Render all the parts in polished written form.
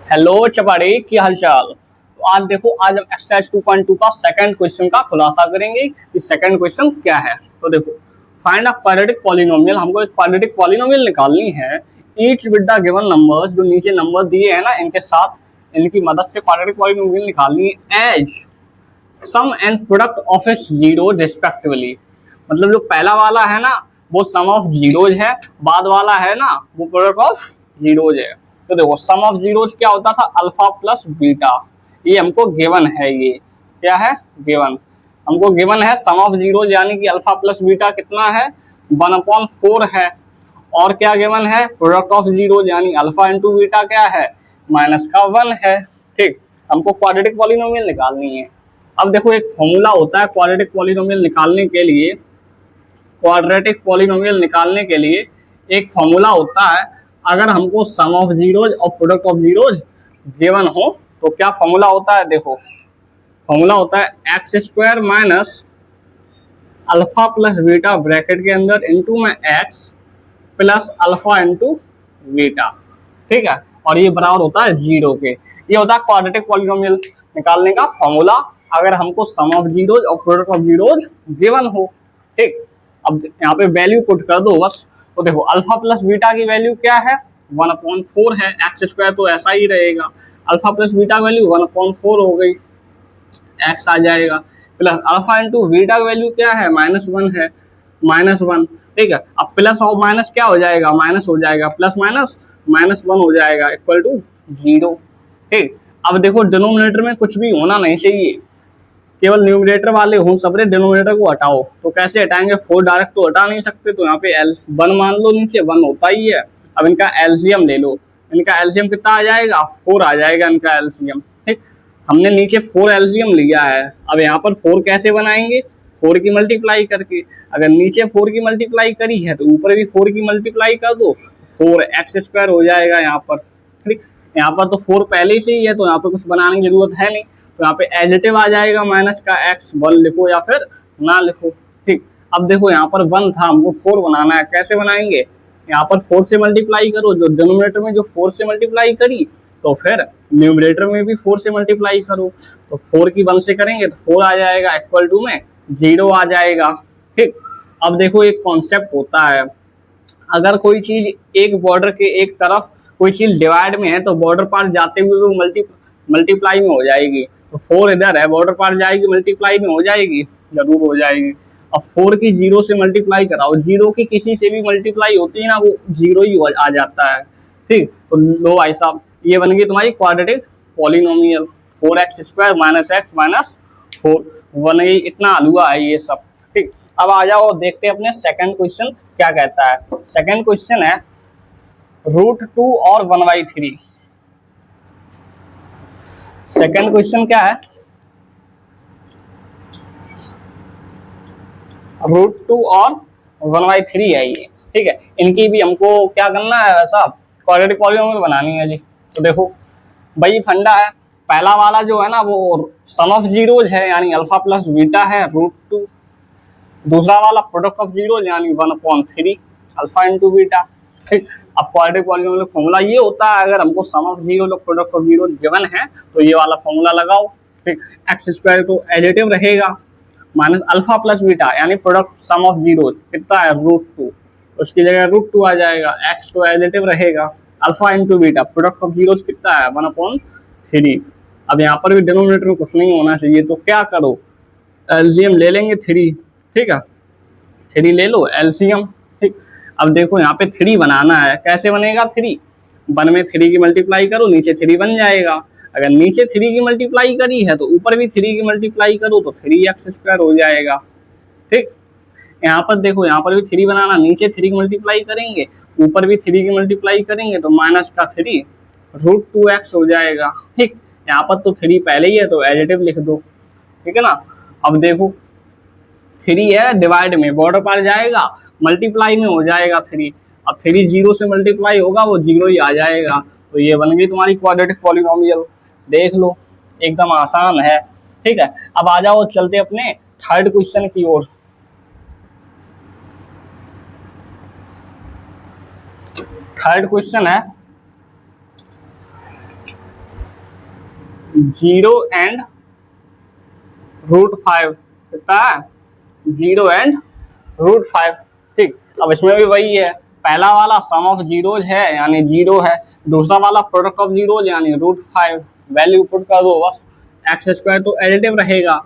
Hello चपाड़ी की हालचाल। तो आज देखो, आज हम एक्सरसाइज 2.2 का सेकंड क्वेश्चन का खुलासा करेंगे कि सेकंड क्वेश्चन क्या है। तो देखो, फाइंड अ क्वाड्रेटिक पॉलिनोमियल। हमको एक क्वाड्रेटिक पॉलिनोमियल निकालनी है। Each with the given numbers, जो नीचे नंबर दिए हैं ना, इनके साथ इनकी मदद से क्वाड्रेटिक पॉलिनोमियल निकालनी है as sum and product of its zero respectively. मतलब जो पहला वाला है ना वो सम ऑफ जीरोज है, बाद वाला है ना वो प्रोडक्ट ऑफ जीरोज है। तो देखो, सम ऑफ जीरोज क्या होता था, अल्फा प्लस बीटा। ये हमको गिवन है, ये क्या है, गिवन। हमको गिवन है सम ऑफ जीरोज यानी कि अल्फा प्लस बीटा कितना है, 1/4 है। और क्या गिवन है, प्रोडक्ट ऑफ जीरोज यानी अल्फा इंटू बीटा क्या है, -1 है। ठीक, हमको क्वाड्रेटिक पॉलिनोमियल निकालनी है। अब देखो, एक फॉर्मूला होता है क्वाड्रेटिक पॉलिनोमियल निकालने के लिए। क्वाड्रेटिक पॉलिनोमियल निकालने के लिए एक फॉर्मूला होता है। अगर हमको सम ऑफ जीरोज और प्रोडक्ट ऑफ जीरोज गिवन हो तो क्या फॉर्मूला होता है, देखो फॉर्मूला होता है x² minus alpha plus beta bracket के अंदर इंटू में x plus alpha into beta. ठीक है, और ये बराबर होता है 0 के। ये होता है क्वाड्रेटिक पॉलिनोमियल निकालने का फॉर्मूला, अगर हमको सम ऑफ जीरोज और प्रोडक्ट ऑफ जीरोज गिवन हो। ठीक, अब यहाँ पे वैल्यू पुट कर दो बस। तो देखो, अल्फा प्लस बीटा की वैल्यू क्या है, 1/4 है। x² तो ऐसा ही रहेगा। अल्फा प्लस बीटा वैल्यू 1/4 हो गई, x आ जाएगा। प्लस अल्फा इंटू बीटा की वैल्यू क्या है, -1 है, -1। ठीक है, अब प्लस और माइनस क्या हो जाएगा, माइनस हो जाएगा, प्लस माइनस -1 हो जाएगा इक्वल टू 0। ठीक, अब देखो डिनोमिनेटर में कुछ भी होना नहीं चाहिए, केवल न्यूमरेटर वाले हो सबरे, डिनोमिनेटर को हटाओ। तो कैसे हटाएंगे, 4 डायरेक्ट तो हटा नहीं सकते, तो यहाँ पे 1 मान लो, नीचे 1 होता ही है। अब इनका एलसीएम ले लो, इनका एलसीएम कितना आ जाएगा, 4 आ जाएगा इनका एलसीएम। ठीक, हमने नीचे 4 एलसीएम लिया है। अब यहाँ पर 4 कैसे बनाएंगे, 4 की मल्टीप्लाई करके। अगर नीचे 4 की मल्टीप्लाई करी है तो ऊपर भी 4 की मल्टीप्लाई कर दो, 4x² हो जाएगा यहाँ पर। ठीक, यहाँ पर तो 4 पहले से ही है तो यहाँ पर कुछ बनाने की जरूरत है नहीं। तो यहाँ पे एडिटिव आ जाएगा माइनस का x, 1 लिखो या फिर ना लिखो। ठीक, अब देखो यहाँ पर 1 था, हमको 4 बनाना है, कैसे बनाएंगे, यहाँ पर 4 से मल्टीप्लाई करो, जो डिनोमिनेटर में जो 4 से मल्टीप्लाई करी तो फिर न्यूमरेटर में भी 4 से मल्टीप्लाई करो। तो 4 की 1 से करेंगे तो 4 आ जाएगा, इक्वल टू में 0 आ जाएगा। ठीक, अब देखो एक कॉन्सेप्ट होता है, अगर कोई चीज एक बॉर्डर के एक तरफ कोई चीज डिवाइड में है तो बॉर्डर पार जाते हुए वो मल्टीप्लाई में हो जाएगी। तो 4 इधर है, बॉर्डर पार जाएगी, मल्टीप्लाई में हो जाएगी, जरूर हो जाएगी। अब 4 की 0 से मल्टीप्लाई कराओ, 0 की किसी से भी मल्टीप्लाई होती है ना वो 0 ही आ जाता है। ठीक, तो लो भाई साहब, ये बन गई तुम्हारी quadratic polynomial, 4x² minus x minus 4 बन गई। इतना हलवा है ये सब। ठीक, अब आ जाओ देखते हैं अपने सेकंड क्वेश्चन क्या कहता है। सेकंड क्वेश्चन है √2 और 1/3। सेकंड क्वेश्चन क्या है, √2 और 1/3 है ये। ठीक है, इनकी भी हमको क्या करना है वैसा, क्वाड्रेटिक पॉलिनोमियल बनानी है जी। तो देखो भाई, फंडा है, पहला वाला जो है ना वो सम ऑफ जीरोज है यानी अल्फा प्लस बीटा है √2। दूसरा वाला प्रोडक्ट ऑफ जीरोज यानी 1/3 अल्फा इंटू बीटा। ठीक, अब क्वाड्रेटिक पॉलिनोमियल फॉर्मूला ये होता है, अगर हमको सम ऑफ जीरो और प्रोडक्ट ऑफ जीरो गिवन है तो ये वाला फॉर्मूला लगाओ। ठीक, x² तो एडिटिव रहेगा, माइनस अल्फा प्लस बीटा यानी प्रोडक्ट सम ऑफ जीरो कितना है, √2, उसकी जगह √2 आ जाएगा। x तो एडिटिव रहेगा, alpha into beta product of zero कितना है, 1/3। अब यहाँ पर भी डिनोमिनेटर में कुछ नहीं होना चाहिए, तो क्या करो, एलसीएम ले लेंगे 3। ठीक है, 3 ले लो एलसीएम। ठीक, अब देखो यहाँ पे 3 बनाना है, कैसे बनेगा 3, 1 में 3 की मल्टीप्लाई करो, नीचे 3 बन जाएगा। अगर नीचे 3 की मल्टीप्लाई करी है तो ऊपर भी 3 की मल्टीप्लाई करो तो 3x² हो जाएगा। ठीक, यहाँ पर देखो, यहाँ पर भी 3 बनाना, नीचे 3 की मल्टीप्लाई करेंगे, ऊपर भी 3 की मल्टीप्लाई करेंगे तो माइनस का 3 √2x हो जाएगा। ठीक, यहाँ पर तो 3 पहले ही है तो एडिटिव लिख दो। ठीक है ना, अब देखो 3 है डिवाइड में, बॉर्डर पार जाएगा, मल्टीप्लाई में हो जाएगा 3। अब 3 0 से मल्टीप्लाई होगा वो 0 ही आ जाएगा। तो ये बन गई तुम्हारी क्वाड्रेटिक पॉलिनोमियल। देख लो, एकदम आसान है। ठीक है, अब आ जाओ चलते अपने थर्ड क्वेश्चन की ओर। थर्ड क्वेश्चन है 0 एंड √5 कितना है, 0 एंड √5। ठीक, अब इसमें भी वही है, पहला वाला सम ऑफ जीरोज है यानी 0 है, दूसरा वाला प्रोडक्ट ऑफ जीरोज यानी √5। वैल्यू पुट कर दो बस, एक्स स्क्वायर तो एडिटिव रहेगा,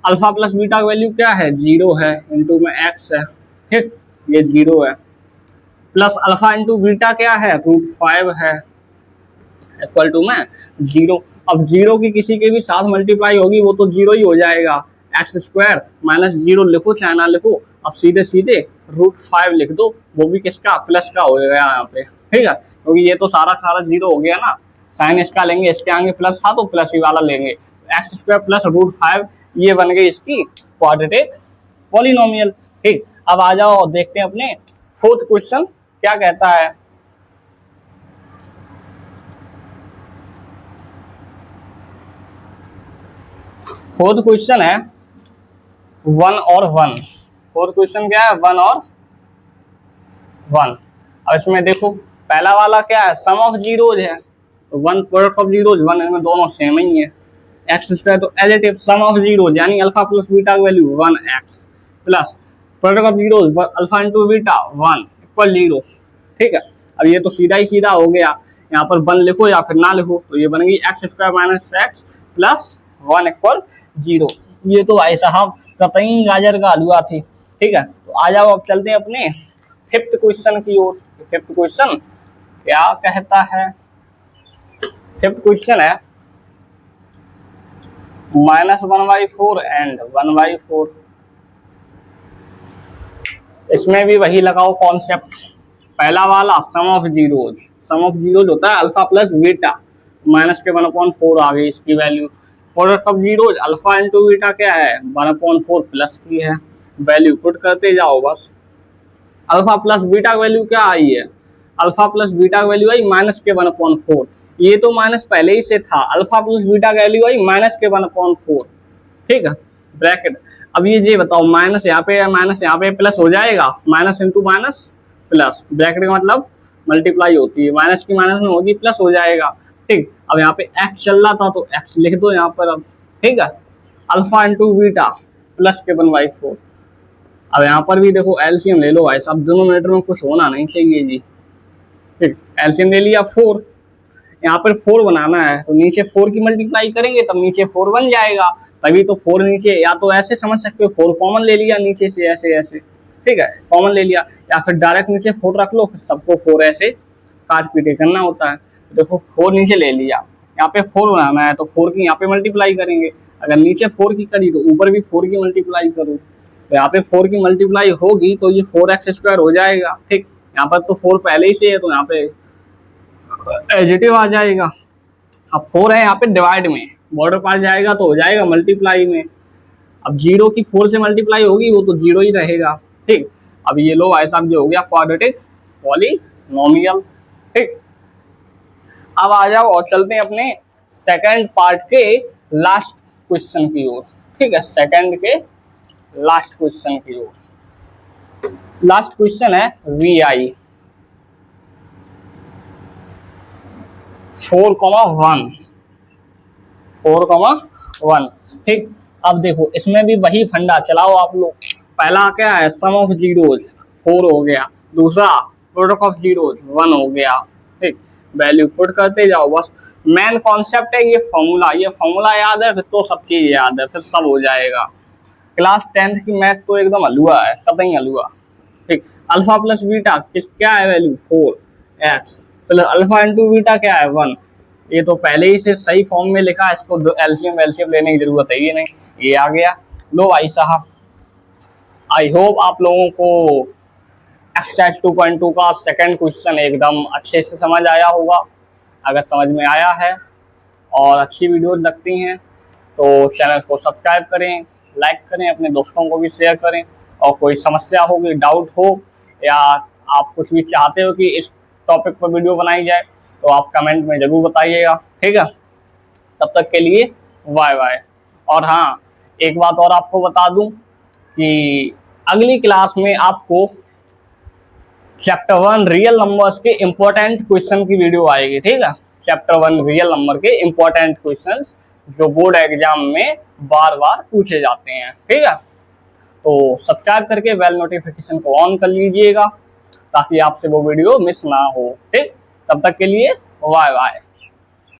अल्फा प्लस बीटा का वैल्यू क्या है, 0 है, इंटू में एक्स है, ठीक, ये 0 है, प्लस अल्फा इंटू बीटा क्या है, √5 है, इक्वल टू में 0। अब 0 की किसी के भी साथ मल्टीप्लाई होगी वो तो 0 ही हो जाएगा, एक्स स्क्वायर माइनस 0 लिखो चाहे ना लिखो, अब सीधे सीधे √5 लिख दो, वो भी किसका, प्लस का हो गया यहाँ पे, ठीक है, क्योंकि ये तो सारा सारा 0 हो गया ना, साइन इसका लेंगे, इसके आगे प्लस था तो प्लस ही वाला लेंगे, एक्स स्क्वायर प्लस √5, ये बन गई इसकी क्वाड्रेटिक पॉलिनोमियल। ठीक, अब आ जाओ देखते हैं अपने फोर्थ क्वेश्चन क्या कहता है। फोर्थ क्वेश्चन है 1 और 1। फोर्थ क्वेश्चन क्या है, 1 और 1। अब इसमें देखो पहला वाला क्या है, सम ऑफ जीरोज है, तो 1 प्रोडक्ट ऑफ जीरोज, 1 इनमें दोनों सेम ही है, एक्स स्क्वायर तो एडिटिव, सम ऑफ जीरोज यानी अल्फा प्लस बीटा का value 1x plus product of zeros alpha into beta 1 equal 0। ठीक है, अब ये तो सीधा ही सीधा हो गया, यहाँ पर 1 लिखो या फिर ना लिखो, तो ये बन गई x square minus x plus 1 equal 0। ये तो भाई साहब कतई गाजर का हलवा थी। ठीक है, तो आ जाओ अब चलते हैं अपने फिफ्थ क्वेश्चन की ओर। फिफ्थ क्वेश्चन क्या कहता है, फिफ्थ क्वेश्चन है -1/4 एंड 1/4। इसमें भी वही लगाओ कॉन्सेप्ट, पहला वाला sum of zeros, sum of zeros होता है अल्फा प्लस बीटा, माइनस के 1/4 आ गई इसकी value, product of zeros alpha into beta क्या है 1/4 प्लस की है, वैल्यू पुट करते जाओ बस, अल्फा प्लस बीटा वैल्यू क्या आई है, अल्फा प्लस बीटा वैल्यू आई माइनस के 1/4, ये तो माइनस पहले ही से था, अल्फा प्लस बीटा वैल्यू आई माइनस के 1/4। ठीक है, ब्रैकेट, अब ये बताओ माइनस यहाँ पे माइनस यहाँ पे प्लस हो जाएगा, minus into minus plus, bracket का मतलब मल्टीप्लाई होती है, माइनस की माइनस में होगी प्लस हो जाएगा। ठीक, अब यहाँ पे एक्स चल रहा था तो एक्स लिख दो यहाँ पर अब। ठीक है, अल्फा इंटू बीटा प्लस के 1/4। अब यहाँ पर भी देखो एलसीएम ले लो भाई साहब, डिनोमिनेटर में कुछ होना नहीं चाहिए जी। ठीक, एलसीएम ले लिया 4, यहाँ पर 4 बनाना है तो नीचे 4 की मल्टीप्लाई करेंगे तब नीचे 4 बन जाएगा, तभी तो 4 नीचे, या तो ऐसे समझ सकते हो 4 कॉमन ले लिया नीचे से ऐसे ऐसे, ठीक है कॉमन ले लिया, या फिर डायरेक्ट नीचे 4 रख लो, फिर सबको 4 ऐसे काट पीटे करना होता है। देखो 4 नीचे ले लिया, यहाँ पे 4 बनाना है तो 4 की यहाँ पे मल्टीप्लाई करेंगे, अगर नीचे 4 की करी तो ऊपर भी 4 की मल्टीप्लाई करो, तो यहाँ पे 4 की मल्टीप्लाई होगी तो ये 4x² हो जाएगा। ठीक, यहाँ पर तो 4 पहले ही से है तो यहाँ पे एडिटिव आ जाएगा, अब 4 है यहाँ पे डिवाइड में, बॉर्डर पास जाएगा तो हो जाएगा मल्टीप्लाई में, अब 0 की 4 से मल्टीप्लाई होगी वो तो 0 ही रहेगा। ठीक, अब ये लो भाई साहब, ये हो गया क्वाड्रेटिक पॉलिनोमियल। ठीक, अब आ जाओ और चलते हैं अपने सेकंड पार्ट के लास्ट क्वेश्चन की ओर। ठीक है, सेकंड के लास्ट क्वेश्चन की ओर। लास्ट क्वेश्चन है VI 4,1 4,1। ठीक, अब देखो इसमें भी वही फंडा चलाओ आप लोग, पहला क्या है सम ऑफ जीरोज 4 हो गया, दूसरा प्रोडक्ट ऑफ जीरोज 1 हो गया। ठीक, वैल्यू पुट करते जाओ बस, मेन कॉन्सेप्ट है ये फॉर्मूला याद है फिर तो सब चीज याद है, फिर सब हो जाएगा। क्लास 10th की मैथ तो एकदम हलुआ है, कतई हलुआ। ठीक, अल्फा प्लस बीटा क्या है value 4x plus alpha into beta क्या है 1, ये तो पहले ही से सही फॉर्म में लिखा है, इसको एलसीएम लेने की जरूरत है ये नहीं, ये आ गया। लो भाई साहब, आई होप आप लोगों को एक्सरसाइज 2.2 का सेकंड क्वेश्चन एकदम अच्छे से समझ आया होगा। अगर समझ में आया है और अच्छी वीडियो लगती हैं तो चैनल को सब्सक्राइब करें, लाइक करें, अपने दोस्तों को भी शेयर करें, और कोई समस्या होगी, डाउट हो या आप कुछ भी चाहते हो कि इस टॉपिक पर वीडियो बनाई जाए तो आप कमेंट में जरूर बताइएगा। ठीक है, तब तक के लिए बाय बाय। और हाँ, एक बात और आपको बता दूं कि अगली क्लास में आपको चैप्टर 1 रियल नंबर्स के इंपॉर्टेंट क्वेश्चन की वीडियो आएगी। ठीक है, चैप्टर 1 रियल नंबर के इंपॉर्टेंट क्वेश्चंस जो बोर्ड एग्जाम में बार बार पूछे जाते हैं। ठीक है, तो सब्सक्राइब करके बेल नोटिफिकेशन को ऑन कर लीजिएगा ताकि आपसे वो वीडियो मिस ना हो। ठीक, तब तक के लिए बाय बाय।